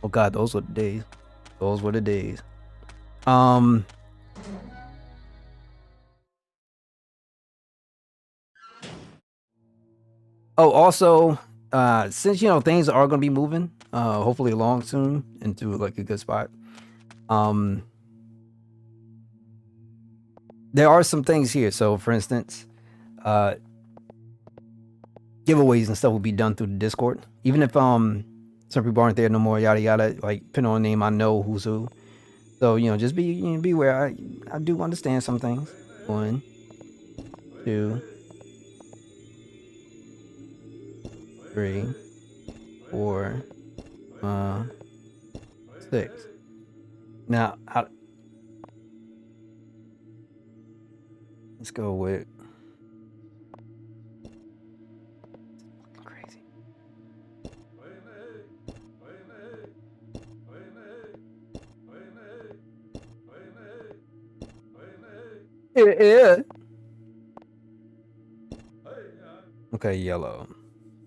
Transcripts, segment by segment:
Oh God, those were the days. Those were the days. Oh, also, since things are gonna be moving, hopefully along soon into like a good spot. There are some things here. So, for instance, uh, giveaways and stuff will be done through the Discord. Even if some people aren't there no more, yada yada. Like depending on the name, I know who's who. So just be aware. I do understand some things. 1, 2, 3, 4, 6. Now let's go with crazy. Yeah. Okay, yellow.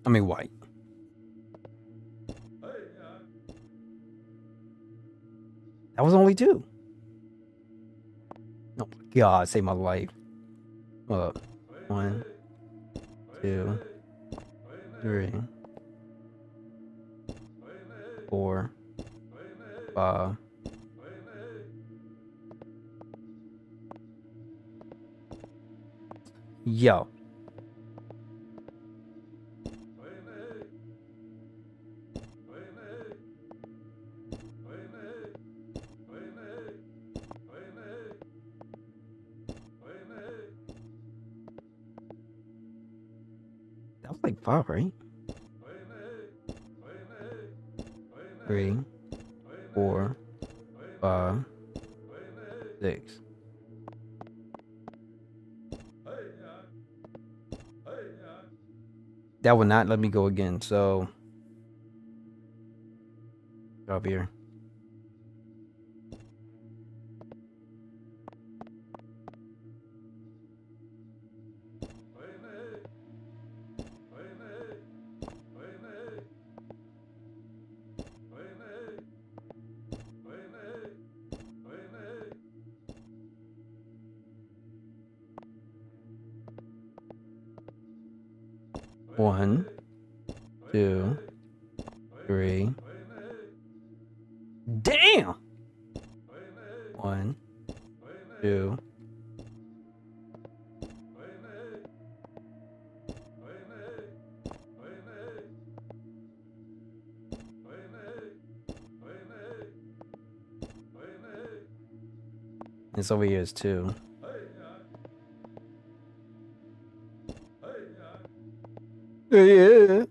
I mean white. That was only 2. Oh my God, save my life. Hold up. 1, 2, 3, 4, 5. Yo. That was like 5, right? 3, 4, 5, 6. That would not let me go again. So up here. One, 2, 3. Damn. 1, 2. This over here is 2. Yeah.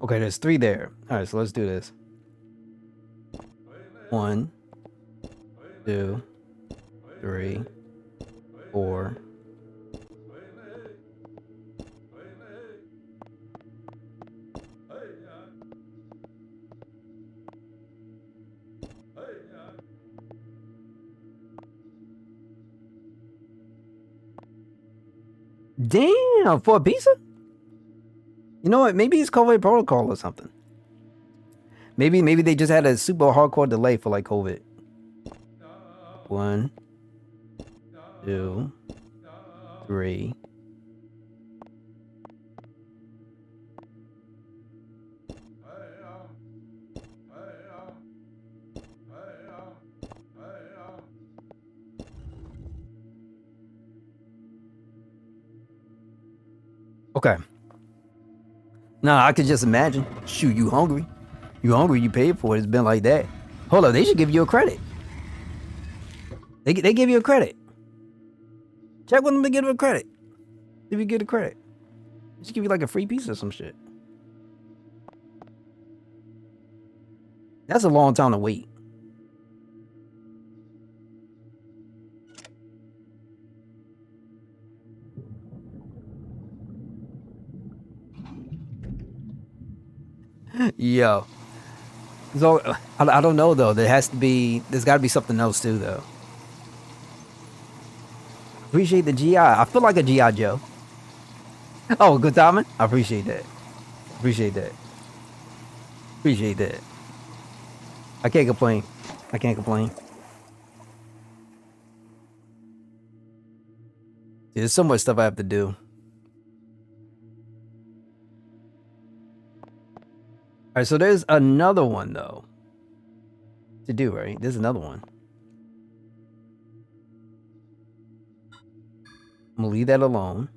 Okay, there's 3 there. All right, so let's do this. 1, 2, 3, 4. Damn, for a pizza? You know what? Maybe it's COVID protocol or something. Maybe they just had a super hardcore delay for like COVID. 1, 2, 3. Okay. Now I could just imagine. Shoot, you hungry? You hungry? You paid for it. It's been like that. Hold up, they should give you a credit. They give you a credit. Check with them to give them a credit. If you get a credit, they should give you like a free piece or some shit. That's a long time to wait. Yo. So I don't know though. There's got to be something else too though. Appreciate the GI. I feel like a GI Joe. Oh, good timing. I appreciate that. Appreciate that. Appreciate that. I can't complain. I can't complain. There's so much stuff I have to do. All right, so there's another one though to do, right? There's another one. I'm gonna leave that alone.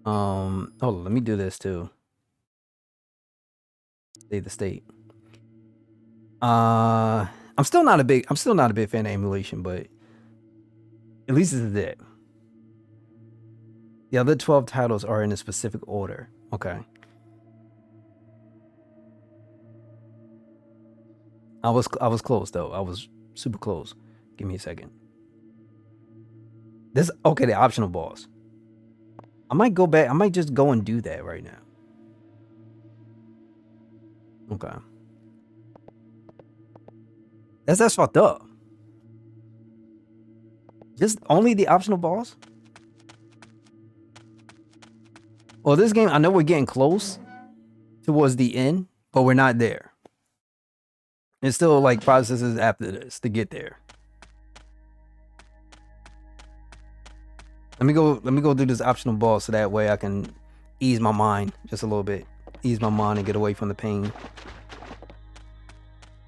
Hold on, let me do this too. Save the state. I'm still not a big fan of emulation, but at least this is it. The other 12 titles are in a specific order. Okay. I was close though. I was super close. Give me a second. This okay, the optional boss. I might go back. I might just go and do that right now. Okay. That's fucked up. Just only the optional boss? Well, this game, I know we're getting close towards the end, but we're not there. It's still like processes after this to get there. Let me go do this optional boss so that way I can ease my mind just a little bit. Ease my mind and get away from the pain.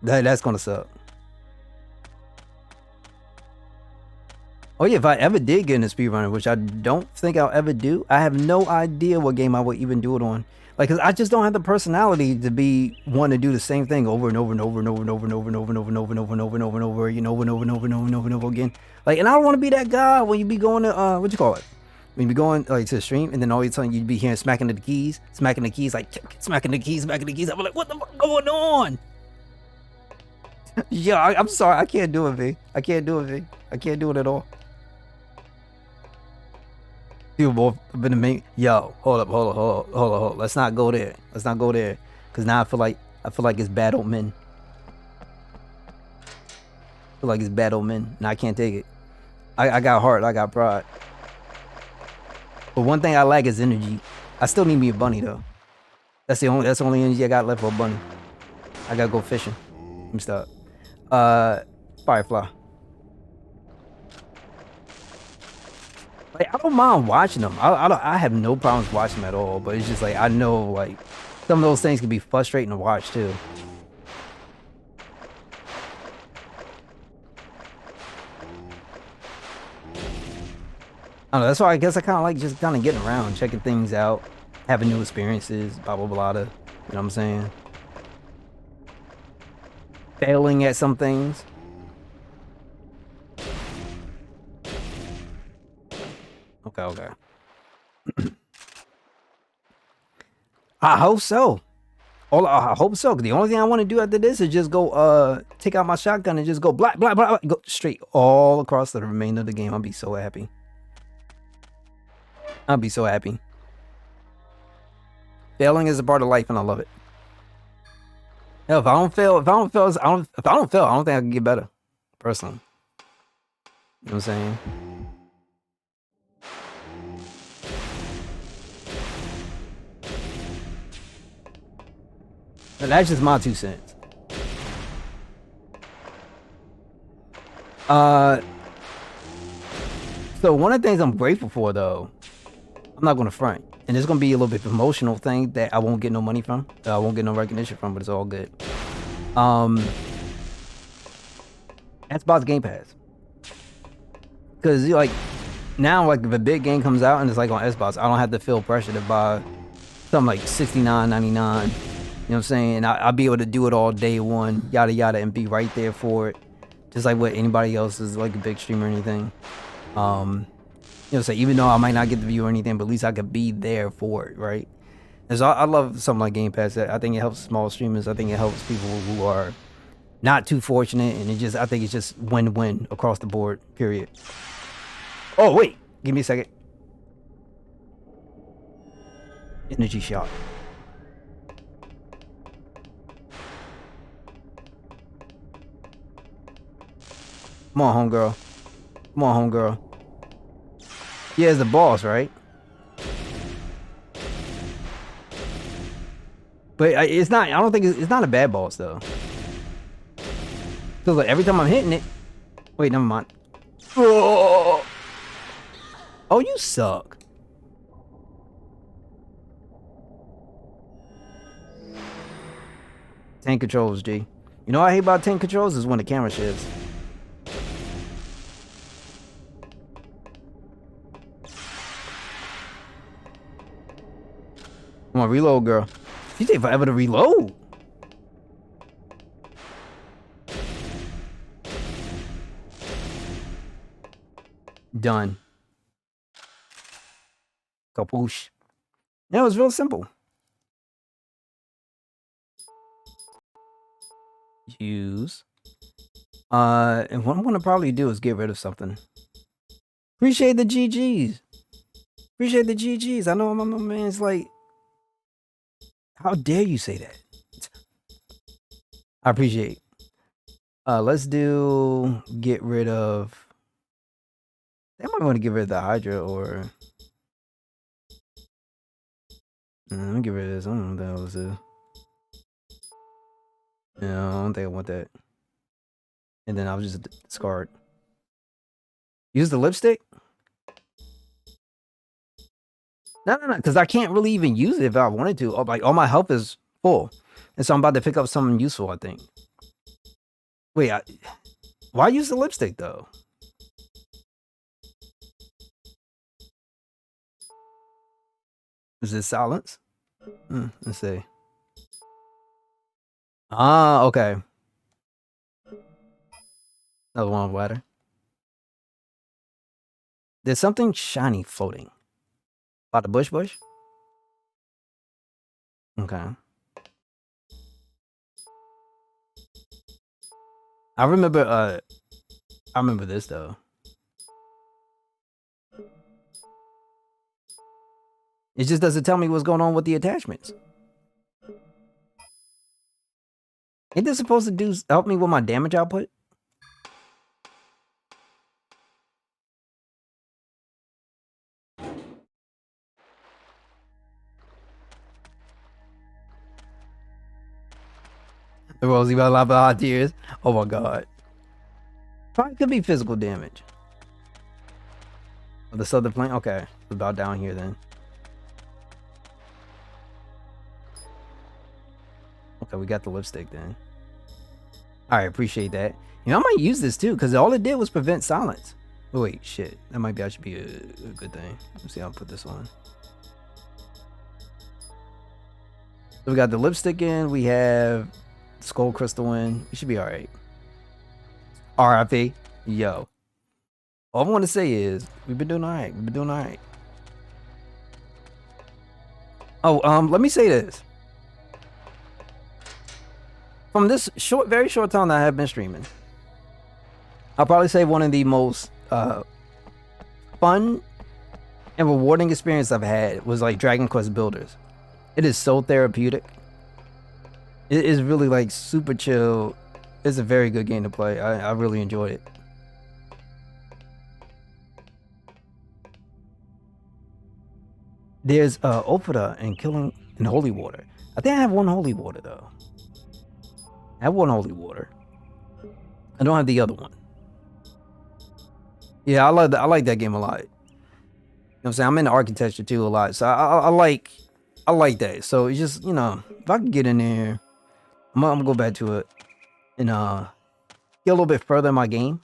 That's gonna suck. Oh yeah, if I ever did get in a speedrunner, which I don't think I'll ever do, I have no idea what game I would even do it on. Like, cause I just don't have the personality to be one to do the same thing over and over and over and over and over and over and over and over and over and over and over and over and over, you know, over and over and over and over and over and over again. Like, and I don't want to be that guy when you be going to what you call it? When you be going like to the stream, and then all of a sudden you'd be hearing smacking the keys, like smacking the keys. I'm like, what the fuck going on? Yeah, I'm sorry, I can't do it, V. I can't do it, V. I can't do it at all. People both have been amazing. Yo, hold up. Let's not go there. Cause now I feel like it's bad old men. I feel like it's bad old men, and I can't take it. I got heart, I got pride. But one thing I lack is energy. I still need me a bunny though. That's the only energy I got left for a bunny. I gotta go fishing. Let me stop. Firefly. Like, I don't mind watching them. I have no problems watching them at all. But it's just like, I know like some of those things can be frustrating to watch too. I don't know. That's why I guess I kind of like just kind of getting around, checking things out, having new experiences, blah blah blah. You know what I'm saying? Failing at some things. Okay. I hope so. I hope so. The only thing I want to do after this is just go take out my shotgun and just go blah blah blah, go straight all across the remainder of the game. I'll be so happy. Failing is a part of life, and I love it. Hell, if I don't fail, I don't think I can get better. Personally. You know what I'm saying? And that's just my 2 cents. So one of the things I'm grateful for though, I'm not gonna front. And it's gonna be a little bit of an emotional thing that I won't get no money from. I won't get no recognition from, but it's all good. Xbox Game Pass. Cause like now, like if a big game comes out and it's like on Xbox, I don't have to feel pressure to buy something like $69.99. You know what I'm saying? I'll be able to do it all day one, yada yada, and be right there for it. Just like what anybody else is, like a big streamer or anything. You know, so even though I might not get the view or anything, but at least I could be there for it, right? And so I love something like Game Pass. I think it helps small streamers. I think it helps people who are not too fortunate, and I think it's just win-win across the board, period. Oh, wait. Give me a second. Energy shot. Come on, homegirl. Come on, homegirl. Yeah, it's the boss, right? But it's not. I don't think it's not a bad boss though. Cause like every time I'm hitting it. Wait, never mind. Oh, you suck. Tank controls, G. You know what I hate about tank controls is when the camera shifts. Come on, reload, girl. You take forever to reload. Done. Kapoosh. Yeah, it was real simple. Use. And what I'm gonna probably do is get rid of something. Appreciate the GGs. Appreciate the GGs. I know my man's like, how dare you say that? I appreciate. Let's do get rid of. I might want to get rid of the Hydra or. Let me get rid of this. I don't know what the hell this is. Yeah, I don't think I want that. And then I'll just discard. Use the lipstick? No, because I can't really even use it if I wanted to. Like, all my health is full. And so I'm about to pick up something useful, I think. Wait, why use the lipstick, though? Is it silence? Let's see. Ah, okay. Another one ladder. There's something shiny floating. About the bush? Okay. I remember this though. It just doesn't tell me what's going on with the attachments. Ain't this supposed to help me with my damage output? The Rosie about lava hot tears. Oh my god. Probably could be physical damage. Oh, the southern plane? Okay. About down here then. Okay, we got the lipstick then. Alright, appreciate that. You know, I might use this too, because all it did was prevent silence. Oh, wait, shit. That might be actually be a good thing. Let's see how I'll put this on. So we got the lipstick in. We have skull crystal in. We should be alright. RIP. Yo. All I want to say is, we've been doing alright. Oh, let me say this. From this very short time that I have been streaming, I'll probably say one of the most fun and rewarding experience I've had was like Dragon Quest Builders. It is so therapeutic. It is really like super chill. It's a very good game to play. I really enjoyed it. There's Ophida and Killing in Holy Water. I think I have one Holy Water though. I have one Holy Water. I don't have the other one. Yeah, I like that game a lot. You know what I'm saying? I'm into architecture too a lot. So I like that. So it's just, you know, if I can get in there, I'm gonna go back to it and get a little bit further in my game.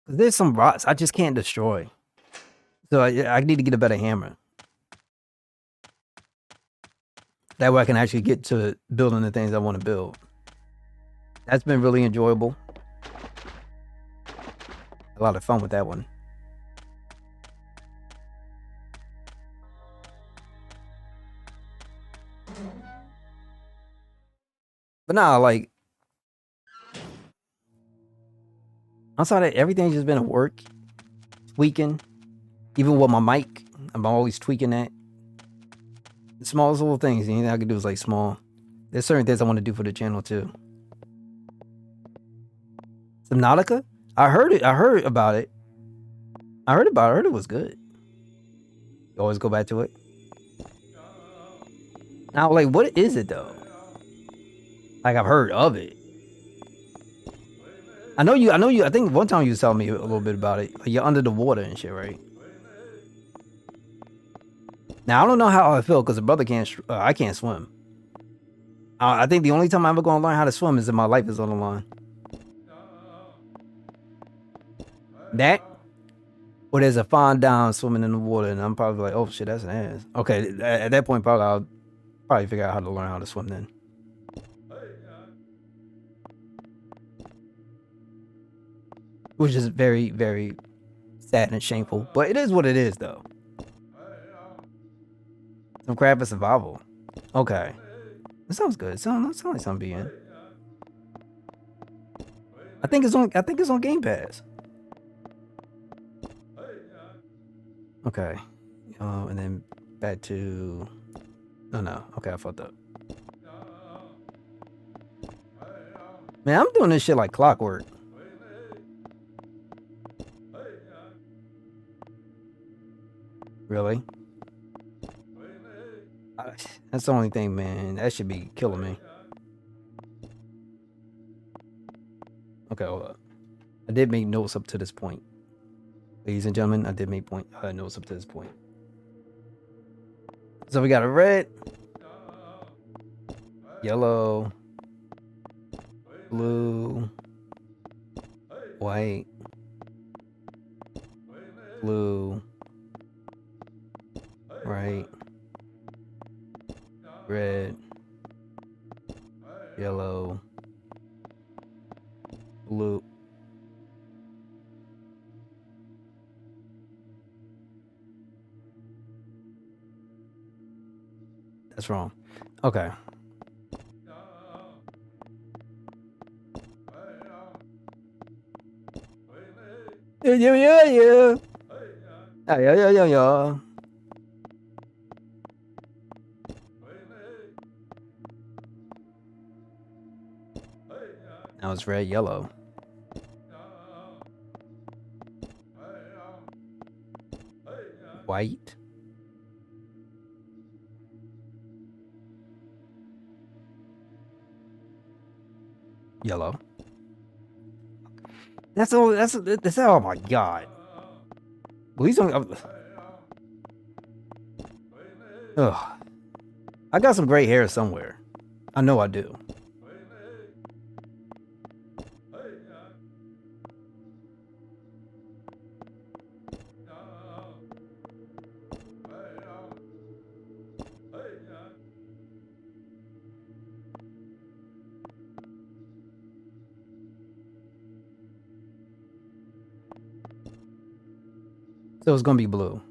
There's some rocks I just can't destroy. So I need to get a better hammer. That way I can actually get to building the things I want to build. That's been really enjoyable. A lot of fun with that one. But nah, like, outside of everything's just been at work, tweaking. Even with my mic, I'm always tweaking that. The smallest little things, anything I can do is like small. There's certain things I want to do for the channel too. Subnautica? I heard it. I heard about it. I heard about it. I heard it was good. You always go back to it. Now, like, what is it though? Like, I've heard of it. I know you. I know you. I think one time you was telling me a little bit about it. Like, you're under the water and shit, right? Now I don't know how I feel because the brother can't. I can't swim. I think the only time I'm ever gonna learn how to swim is if my life is on the line. That, or there's a fawn down swimming in the water, and I'm probably like, oh shit, that's an ass. Okay, at that point, probably I'll probably figure out how to learn how to swim then. Which is very, very sad and shameful, but it is what it is, though. Some crap for survival. Okay, that sounds good. It sounds like something being. I think it's on. I think it's on Game Pass. Okay, and then back to. Oh no. Okay, I fucked up. Man, I'm doing this shit like clockwork. Really? That's the only thing, man. That should be killing me. Okay, hold up. I did make notes up to this point. Ladies and gentlemen, I did make notes up to this point. So we got a red, yellow, blue, white, blue, right, red, yellow, blue. That's wrong. Okay. Yeah. Yeah. Now it's red, yellow. White. Yellow. That's all. That's oh my god. Well, he's on. Ugh. I got some gray hair somewhere. I know I do. So it's gonna be blue.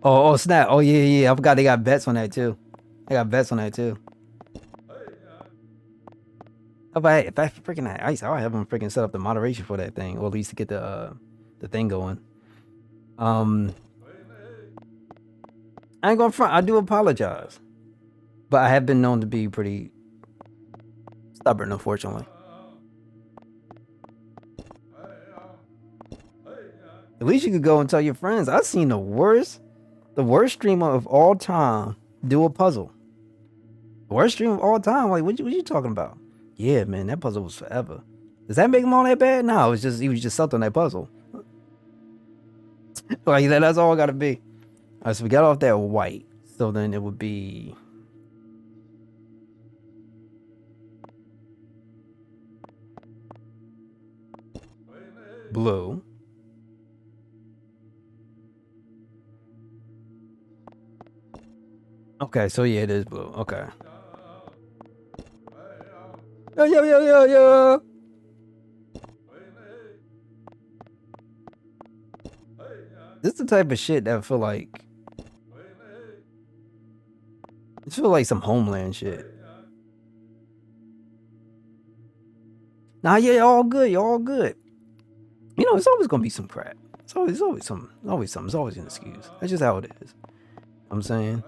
Oh snap! Oh yeah. I forgot they got bets on that too. They got bets on that too. If I freaking had ice, I'll have them freaking set up the moderation for that thing, or at least to get the thing going. I ain't gonna front. I do apologize, but I have been known to be pretty stubborn, unfortunately. At least you could go and tell your friends. I've seen the worst streamer of all time do a puzzle. The worst streamer of all time. Like, what you talking about? Yeah, man, that puzzle was forever. Does that make him all that bad? No, it's just he was just sucked on that puzzle. Like that's all it gotta be. All right, so we got off that white. So then it would be blue. Okay, so yeah, it is blue. Okay. Yo. This is the type of shit that I feel like. It feel like some Homeland shit. Nah, yeah, all good. You're all good. You know, it's always gonna be some crap. It's always something. It's always an excuse. That's just how it is. I'm saying.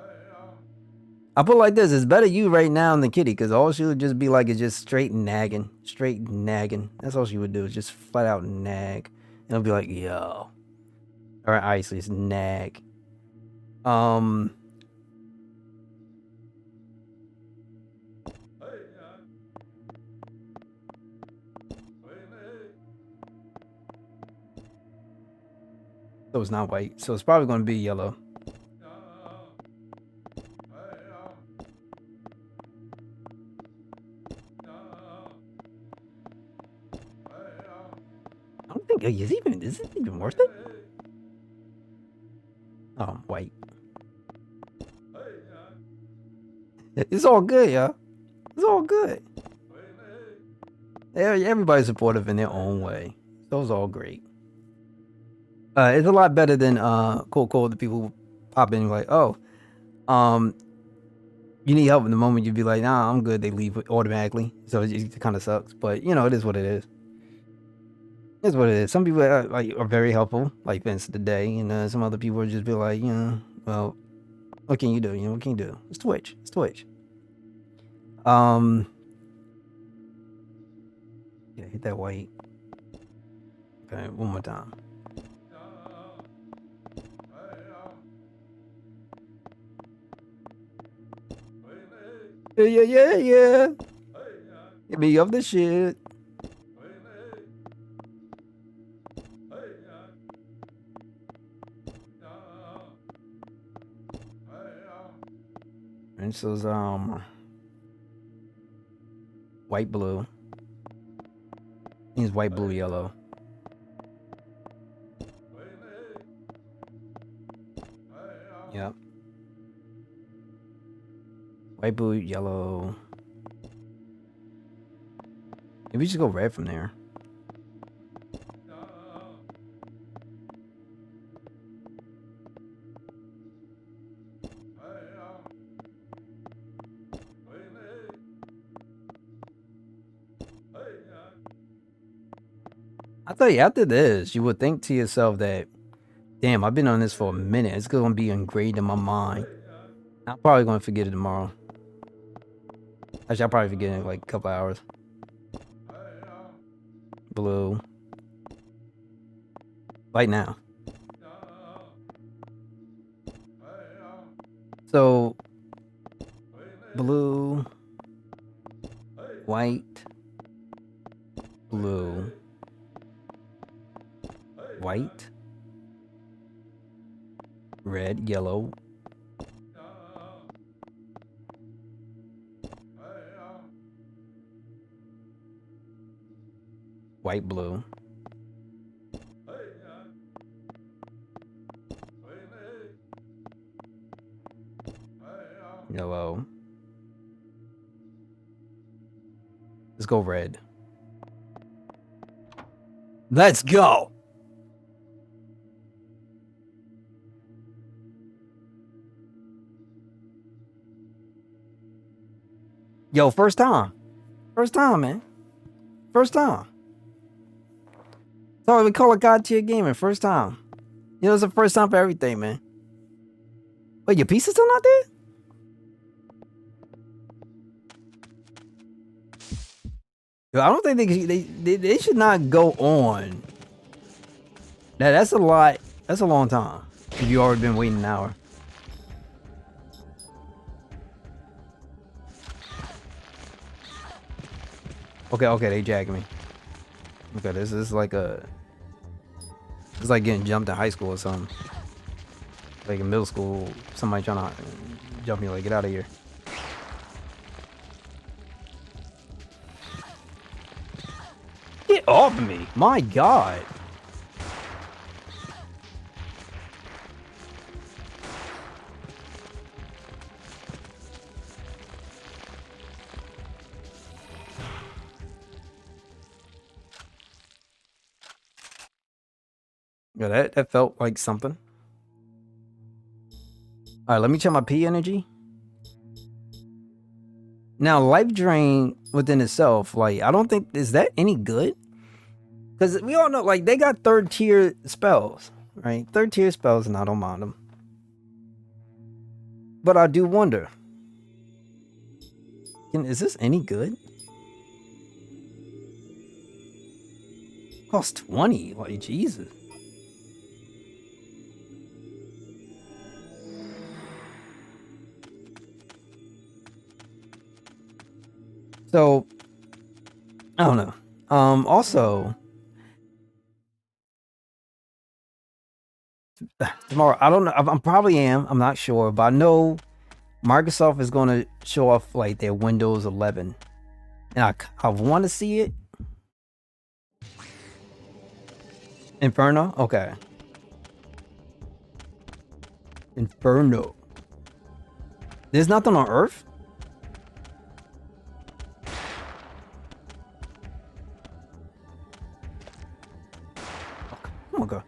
I put it like this: it's better you right now than Kitty, because all she would just be like is just straight nagging, straight nagging. That's all she would do, is just flat out nag. And it'll be like, yo, or Isley, it's nag. So it's not white, so it's probably going to be yellow. I don't think is it even worth it? Oh, white. It's all good, yeah. It's all good. Everybody's supportive in their own way. Those all great. It's a lot better than cool. The people pop in and like, oh, you need help in the moment. You'd be like, nah, I'm good. They leave automatically, so it kind of sucks. But you know, it is what it is. It's what it is. Some people are very helpful, like Vince today, and some other people would just be like, you know, well, what can you do? You know, what can you do? It's Twitch. It's Twitch. Yeah, hit that white. Okay, one more time. Yeah. Get me off the shit. And so white, blue. He's white, blue, yellow. Yep. White, blue, yellow. Maybe we just go red from there. I tell you, after this, you would think to yourself that, damn, I've been on this for a minute. It's going to be engraved in my mind. I'm probably going to forget it tomorrow. Actually, I'll probably forget it in like a couple hours. Blue. Right now. So, blue, white, blue, white, red, yellow, white, blue, yellow. Let's go red. Let's go. Yo, first time. First time, man. First time. So we call it God tier gaming. First time. You know, it's the first time for everything, man. Wait, your piece is still not there? Yo, I don't think they should not go on. Now, that's a lot. That's a long time. If you already been waiting an hour. Okay, they jagging me. Okay, this is like it's like getting jumped in high school or something. Like in middle school, somebody trying to jump me, like, get out of here. Get off of me! My God! Yeah, that felt like something. All right, let me check my P energy. Now, life drain within itself, like, I don't think, is that any good? Because we all know, like, they got third tier spells, right? Third tier spells, and I don't mind them. But I do wonder, Is this any good? Cost 20. Like, Jesus. So, I don't know. Also, tomorrow, I don't know. I'm probably I'm not sure, but I know Microsoft is going to show off like their Windows 11, and I want to see it. Inferno, okay. Inferno. There's nothing on Earth. Oh my god.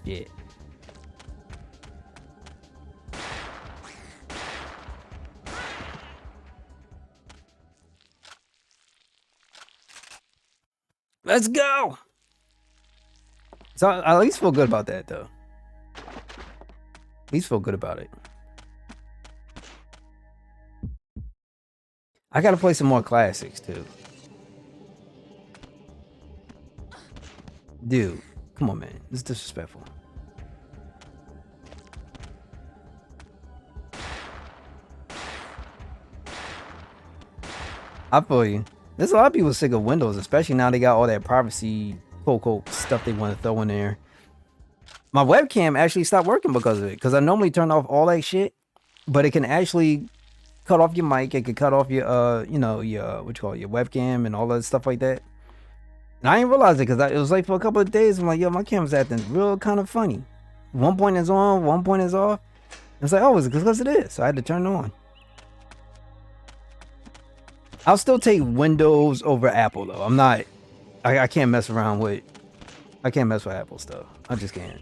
Shit. Let's go. So I at least feel good about that, though. At least feel good about it. I gotta play some more classics too. Dude, come on, man. This is disrespectful. I feel you. There's a lot of people sick of Windows, especially now they got all that privacy quote stuff they want to throw in there. My webcam actually stopped working because of it. Because I normally turn off all that shit, but it can actually cut off your mic. It can cut off your your what you call it, your webcam and all that stuff like that. And I didn't realize it because it was like for a couple of days. I'm like, yo, my camera's acting real kind of funny. One point is on, one point is off. It's like, oh, it's because it is. So I had to turn it on. I'll still take Windows over Apple though. I'm not. I can't mess around with. I can't mess with Apple stuff. I just can't.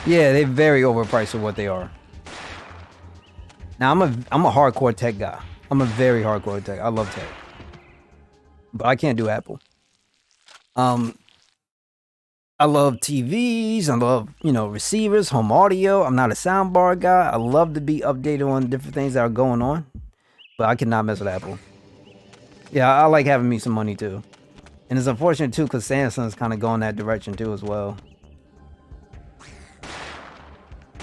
Yeah, they're very overpriced for what they are. Now I'm a hardcore tech guy. I'm a very hardcore tech. I love tech, but I can't do Apple. I love TVs. I love receivers, home audio. I'm not a soundbar guy. I love to be updated on different things that are going on, but I cannot mess with Apple. Yeah, I like having me some money too, and it's unfortunate too because Samsung's kind of going that direction too as well.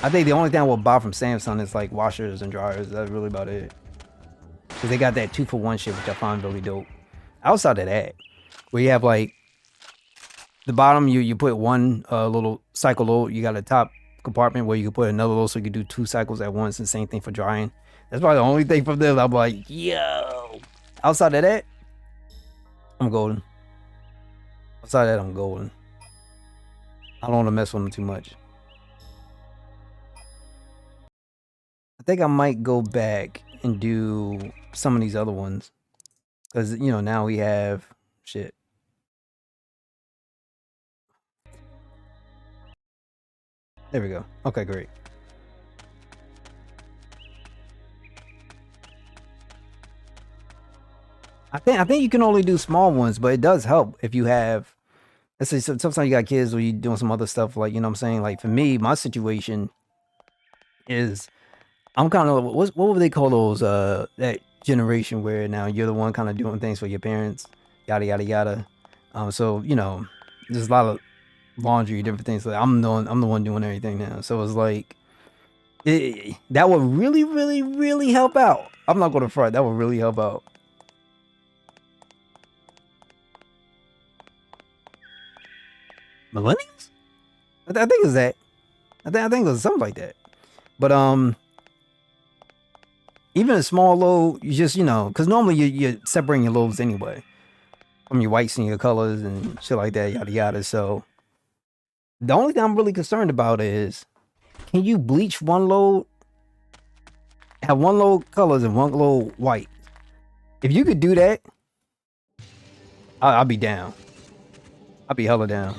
I think the only thing I will buy from Samsung is like washers and dryers. That's really about it. Because they got that 2-for-1 shit, which I find really dope. Outside of that, where you have like the bottom, you put one little cycle load. You got a top compartment where you can put another load so you can do 2 cycles at once. And same thing for drying. That's probably the only thing from this. I'm like, yo. Outside of that, I'm golden. Outside of that, I'm golden. I don't want to mess with them too much. I think I might go back and do some of these other ones. Because, now we have shit. There we go. Okay, great. I think you can only do small ones, but it does help if you have, let's say sometimes you got kids or you doing some other stuff, like, you know what I'm saying? Like for me, my situation is I'm kind of what would they call those that generation where now you're the one kind of doing things for your parents, yada yada yada. So there's a lot of laundry, different things. Like I'm the one doing everything now. So it's like that would really, really, really help out. I'm not going to front. That would really help out. Millennials? I think it's that. I think it was something like that. But even a small load, you just because normally you're separating your loads anyway from your whites and your colors and shit like that, yada yada. So the only thing I'm really concerned about is, can you bleach one load, have one load colors and one load white? If you could do that, I'll be down. I'll be hella down.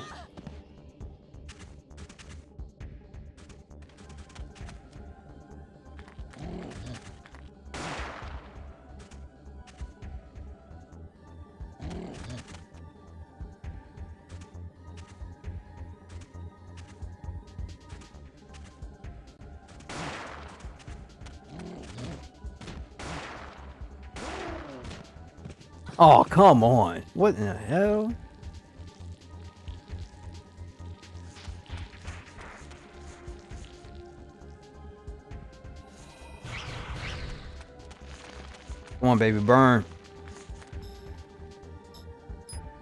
Oh, come on. What in the hell? Come on, baby, burn.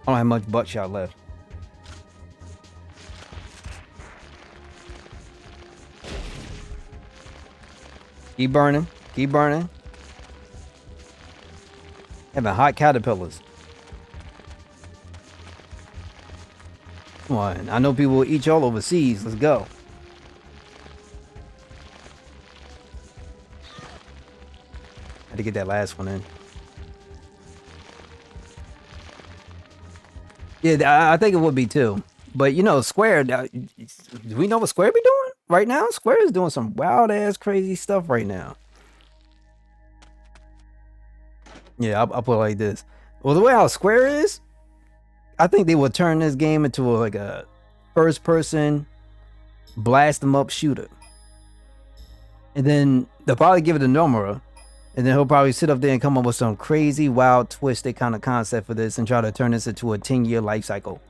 I don't have much butt shot left. Keep burning. Keep burning. Having hot caterpillars. Come on. I know people will eat y'all overseas. Let's go. Had to get that last one in. Yeah, I think it would be too. But you know, Square, do we know what Square be doing right now? Square is doing some wild ass crazy stuff right now. Yeah, I'll put it like this. Well, the way how Square is, I think they will turn this game into like a first person blast them up shooter. And then they'll probably give it to Nomura. And then he'll probably sit up there and come up with some crazy, wild, twisted kind of concept for this and try to turn this into a 10-year life cycle.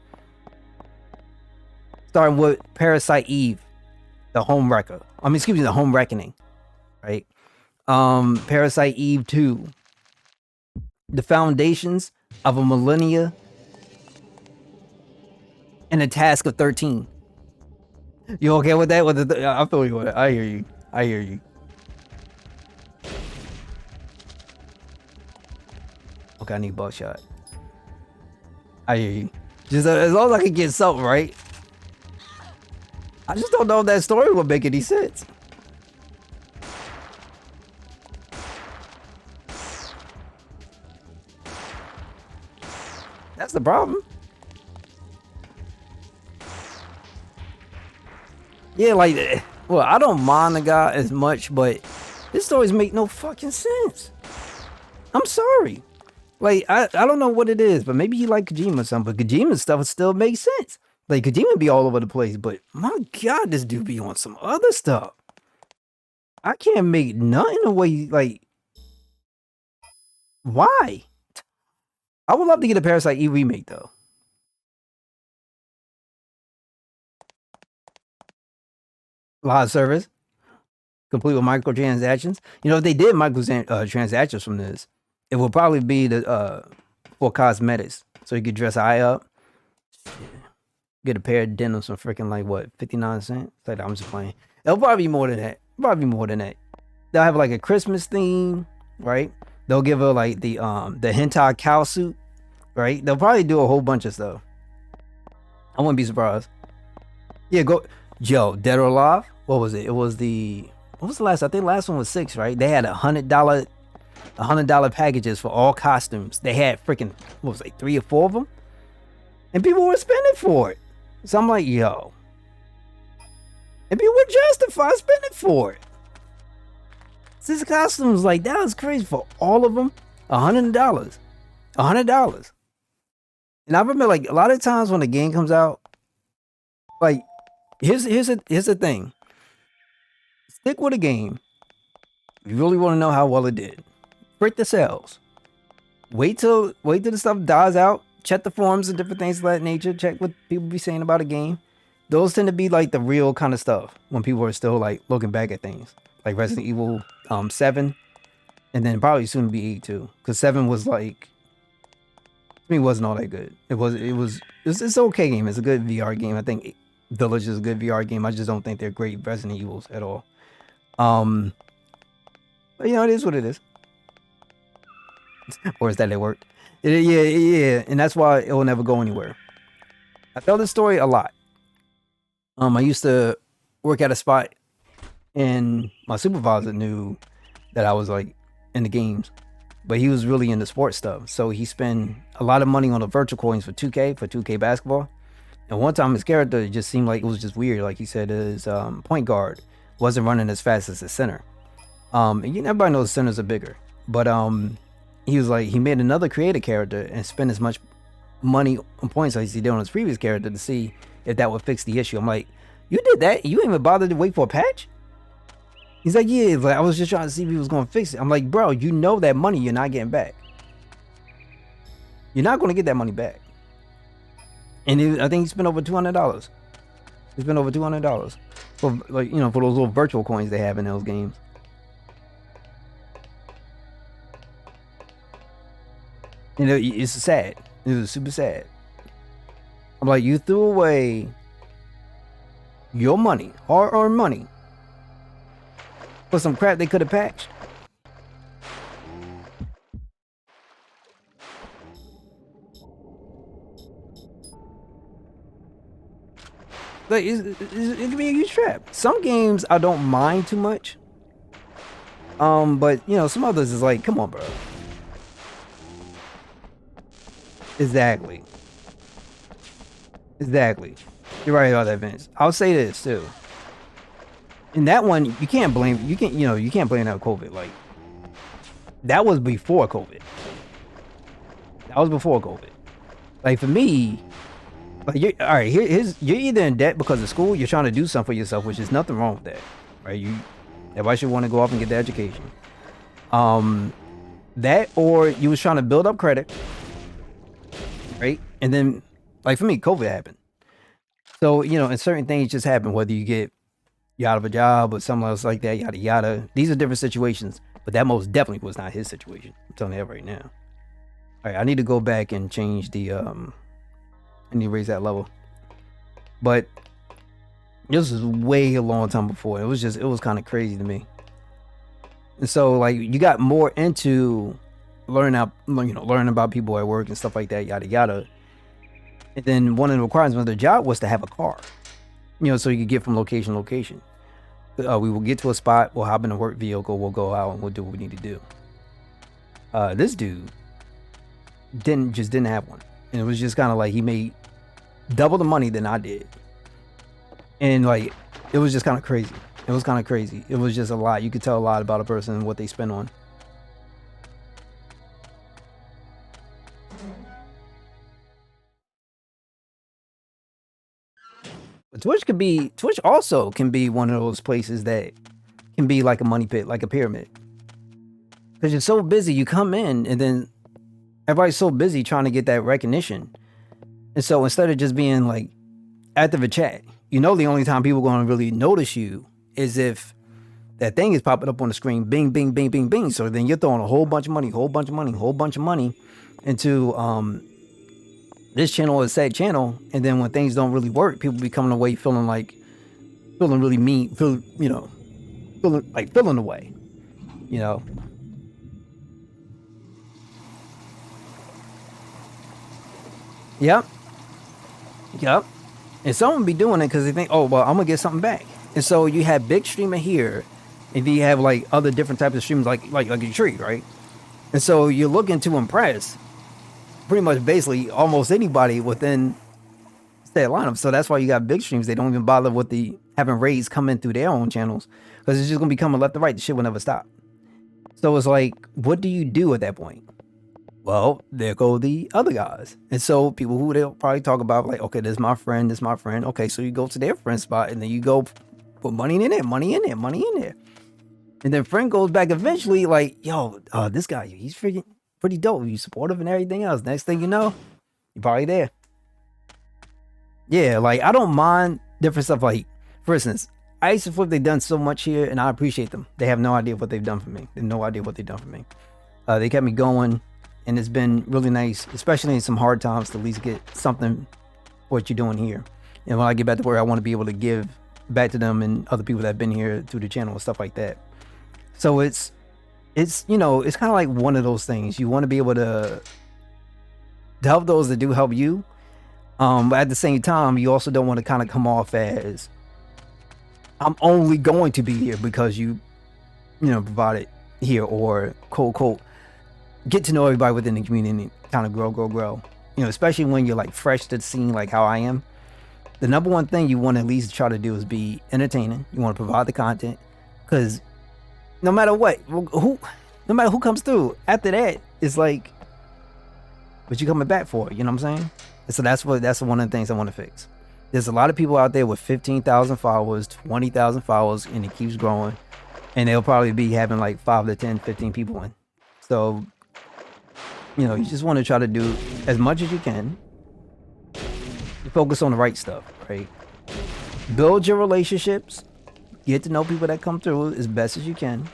Starting with Parasite Eve, the Home Wrecker. Excuse me, the Home Reckoning. Right? Parasite Eve 2. The foundations of a millennia and a task of 13. You okay with that? I feel you with it. I hear you. I hear you. Okay, I need buckshot. I hear you. Just as long as I can get something, right? I just don't know if that story will make any sense. That's the problem. Yeah, like, well, I don't mind the guy as much, but his stories make no fucking sense. I'm sorry. Like, I don't know what it is, but maybe you like Kojima or something, but Kojima's stuff still makes sense. Like, Kojima be all over the place, but my God, this dude be on some other stuff. I can't make nothing away, like, why? I would love to get a Parasite E remake, though. Live service, complete with microtransactions. You know, if they did microtransactions from this, it will probably be the for cosmetics. So you could dress eye up, get a pair of denims for freaking like what, 59 cents? Like, I'm just playing. It'll probably be more than that. Probably more than that. They'll have like a Christmas theme, right? They'll give her like the hentai cow suit, right? They'll probably do a whole bunch of stuff. I wouldn't be surprised. Yeah, go. Yo, Dead or Alive? What was it? It was what was the last? I think the last one was 6, right? They had $100 packages for all costumes. They had freaking, what was it, like 3 or 4 of them? And people were spending for it. So I'm like, yo. And people were justified spending for it. These costumes, like, that was crazy for all of them. $100. $100. And I remember, like, a lot of times when the game comes out, like, here's the thing. Stick with a game. If you really want to know how well it did, break the sales. Wait till the stuff dies out. Check the forums and different things of that nature. Check what people be saying about a game. Those tend to be like the real kind of stuff when people are still like looking back at things, like Resident Evil 7, and then probably soon to be 8 too, because 7 was like, I mean, it wasn't all that good. It's an okay game. It's a good VR game. I think Village is a good VR game. I just don't think they're great Resident Evils at all. But you know, it is what it is. Or is that it worked? Yeah, and that's why it will never go anywhere. I tell this story a lot. I used to work at a spot, and my supervisor knew that I was like in the games, but he was really into sports stuff. So he spent a lot of money on the virtual coins for 2K basketball. And one time his character just seemed like it was just weird. Like he said, his point guard wasn't running as fast as the center. And everybody knows centers are bigger, but he was like, he made another creative character and spent as much money on points as he did on his previous character to see if that would fix the issue. I'm like, you did that? You didn't even bother to wait for a patch? He's like, yeah, like, I was just trying to see if he was going to fix it. I'm like, bro, you know that money you're not getting back. You're not going to get that money back. And I think he spent over $200. He spent over $200 for, like, for those little virtual coins they have in those games. It's sad. It was super sad. I'm like, you threw away your money, hard-earned money, for some crap they could have patched. Like, it can be a huge trap. Some games I don't mind too much. But some others is like, come on, bro. Exactly. You're right about that, Vince. I'll say this too. In that one, you can't blame that COVID. Like, that was before COVID. Like, for me, like, all right, you're either in debt because of school, you're trying to do something for yourself, which is nothing wrong with that, right? Everybody should want to go off and get the education. That, or you was trying to build up credit, right? And then, like, for me, COVID happened. So, and certain things just happen, whether you're out of a job or something else like that, yada yada. These are different situations, but that most definitely was not his situation. I'm telling you that right now. All right, I need to go back and change the I need to raise that level. But this was way a long time before. It was kind of crazy to me. And so, like, you got more into learning about people at work and stuff like that, yada yada. And then one of the requirements of the job was to have a car, so you could get from location to location. We will get to a spot, we'll hop in a work vehicle, we'll go out and we'll do what we need to do. This dude didn't have one. And it was just kind of like he made double the money than I did. And like, it was just kind of crazy. It was kind of crazy. It was just a lot. You could tell a lot about a person and what they spend on. But Twitch also can be one of those places that can be like a money pit, like a pyramid. Because you're so busy, you come in and then everybody's so busy trying to get that recognition. And so instead of just being like active in chat, the only time people are going to really notice you is if that thing is popping up on the screen, bing, bing, bing, bing, bing. So then you're throwing a whole bunch of money into this channel or said channel. And then when things don't really work, people be coming away feeling really mean, feeling away, Yep. And some be doing it because they think, oh, well, I'm gonna get something back. And so you have big streamer here, and then you have like other different types of streamers, like a tree, right? And so you're looking to impress pretty much basically almost anybody within that lineup. So that's why you got big streams. They don't even bother with having raids come in through their own channels, because it's just gonna be coming left to right. The shit will never stop. So it's like, what do you do at that point? Well, there go the other guys. And so people who they'll probably talk about, like, okay, this is my friend. Okay, so you go to their friend spot and then you go put money in there. And then friend goes back eventually like, yo, this guy, he's freaking pretty dope. He's supportive and everything else. Next thing you know, you're probably there. Yeah, like, I don't mind different stuff. Like, for instance, Ice and Flip, they've done so much here and I appreciate them. They have no idea what they've done for me. They kept me going. And it's been really nice, especially in some hard times, to at least get something for what you're doing here. And when I get back to work, I want to be able to give back to them and other people that have been here through the channel and stuff like that. So it's it's kind of like one of those things. You want to be able to help those that do help you. But at the same time, you also don't want to kind of come off as, I'm only going to be here because you provided here, or quote, get to know everybody within the community and kind of grow. You know, especially when you're like fresh to the scene, like how I am. The number one thing you want to at least try to do is be entertaining. You want to provide the content, because no matter what, no matter who comes through after that, it's like, what you coming back for? You know what I'm saying? And so that's one of the things I want to fix. There's a lot of people out there with 15,000 followers, 20,000 followers, and it keeps growing. And they'll probably be having like 5 to 10, 15 people in. So, you know, you just want to try to do as much as you can. You focus on the right stuff, right? Build your relationships. Get to know people that come through as best as you can.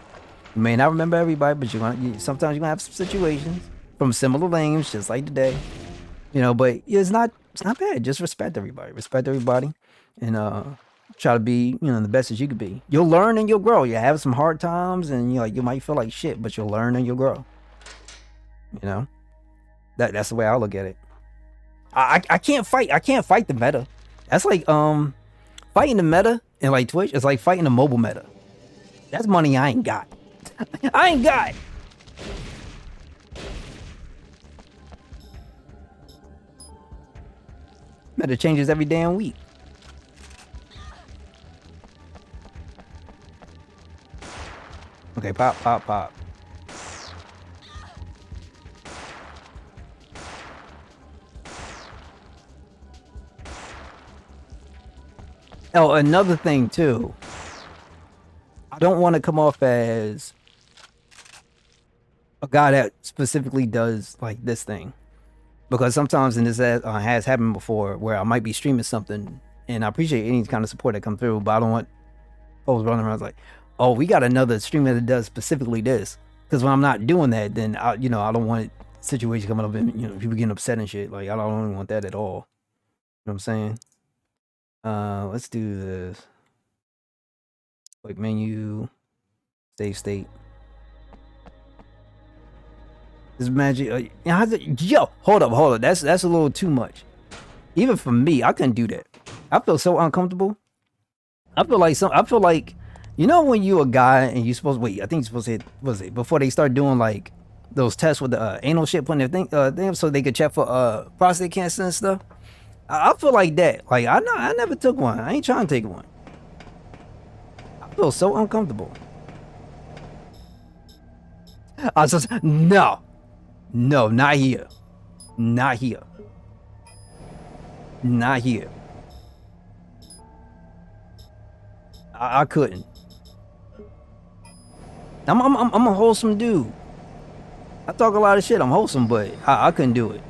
You may not remember everybody, but sometimes you're gonna have some situations from similar names, just like today. You know, but it's not bad. Just respect everybody. Respect everybody, and try to be, you know, the best as you could be. You'll learn and you'll grow. You have some hard times, and you might feel like shit, but you'll learn and you'll grow. You know, that's the way I look at it. I can't fight. I can't fight the meta. That's like fighting the meta in like Twitch. It's like fighting the mobile meta. That's money I ain't got. I ain't got. Meta changes every damn week. Okay, pop. Oh, another thing too. I don't want to come off as a guy that specifically does like this thing, because sometimes, and this has happened before, where I might be streaming something, and I appreciate any kind of support that comes through, but I don't want folks running around like, oh, we got another streamer that does specifically this. Because when I'm not doing that, then I don't want situations coming up and people getting upset and shit. Like I don't want that at all. You know what I'm saying? Let's do this. Like menu, save state. This magic. Yo, hold up. That's a little too much. Even for me, I couldn't do that. I feel so uncomfortable. I feel like when you a guy and you supposed to wait. I think you're supposed to hit, was it before they start doing like those tests with the anal shit, putting their thing so they could check for prostate cancer and stuff. I feel like that. Like I never took one. I ain't trying to take one. I feel so uncomfortable. I just no, not here. I couldn't. I'm a wholesome dude. I talk a lot of shit. I'm wholesome, but I couldn't do it.